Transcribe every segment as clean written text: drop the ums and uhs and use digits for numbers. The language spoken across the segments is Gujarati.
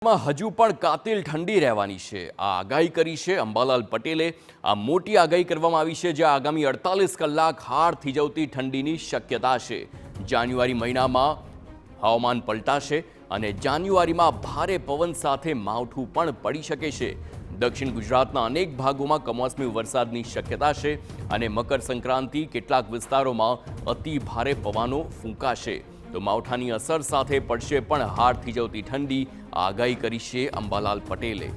માં હજુ પણ કાતિલ ઠંડી રહેવાની છે। આ આગાહી કરી છે અંબાલાલ પટેલે। આ મોટી આગાહી કરવામાં આવી છે, જે આગામી 48 કલાક હાડ થીજવતી ઠંડીની શક્યતા છે। જાન્યુઆરી મહિનામાં હવામાન પલટાશે અને જાન્યુઆરીમાં ભારે પવન સાથે માવઠું પણ પડી શકે છે। દક્ષિણ ગુજરાતના અનેક ભાગોમાં કમોસમી વરસાદની શક્યતા છે અને મકર સંક્રાંતિ કેટલાક વિસ્તારોમાં અતિ ભારે પવનો ફૂંકાશે। તો માવઠાની અસર સાથે પડશે પણ હાડ થીજવતી ઠંડી, આગાહી કરી છે અંબાલાલ પટેલે।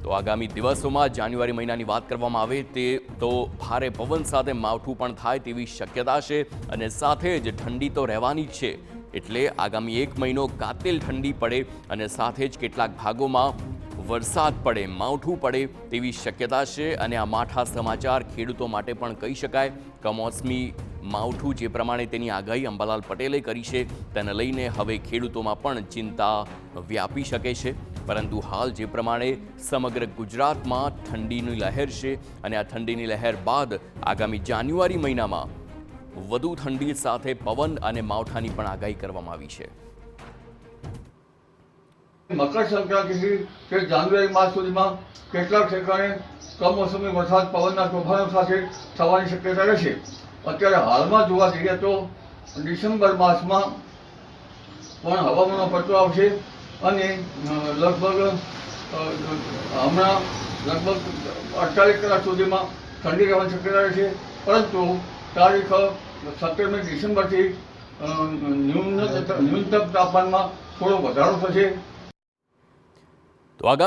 તો આગામી દિવસોમાં જાન્યુઆરી મહિનાની વાત કરવામાં આવે તો ભારે પવન સાથે માવઠું પણ થાય તેવી શક્યતા છે અને સાથે જ ઠંડી તો રહેવાની જ છે। એટલે આગામી એક મહિનો કાતિલ ઠંડી પડે અને સાથે જ કેટલાક ભાગોમાં વરસાદ પડે, માવઠું પડે તેવી શક્યતા છે અને આ માઠા સમાચાર ખેડૂતો માટે પણ કહી શકાય। કમોસમી માવઠું જે પ્રમાણે તેની આગાહી અંબાલાલ પટેલે કરી છે, તેને લઈને હવે ખેડૂતોમાં પણ ચિંતા વ્યાપી શકે છે। પરંતુ હાલ જે પ્રમાણે સમગ્ર ગુજરાતમાં ઠંડીની લહેર છે અને આ ઠંડીની લહેર બાદ આગામી જાન્યુઆરી મહિનામાં વધુ ઠંડી સાથે પવન અને માવઠાની પણ આગાહી કરવામાં આવી છે। મકર સંક્રાંતિથી કે જાન્યુઆરી માસ સુધીમાં કેટલાક ઠેકાણે કમોસમી વરસાદ પવનના તોફાનો સાથે થવાની શક્યતા રહેશે। અત્યારે હાલમાં જોવા જઈએ તો ડિસેમ્બર માસમાં પણ હવામાનનો પલટો આવશે અને લગભગ હમણાં લગભગ 48 કલાક સુધીમાં ઠંડી રહેવાની શક્યતા રહેશે। પરંતુ તારીખ 17મી ડિસેમ્બરથી ન્યૂનતમ તાપમાનમાં થોડો વધારો થશે। તો આગામી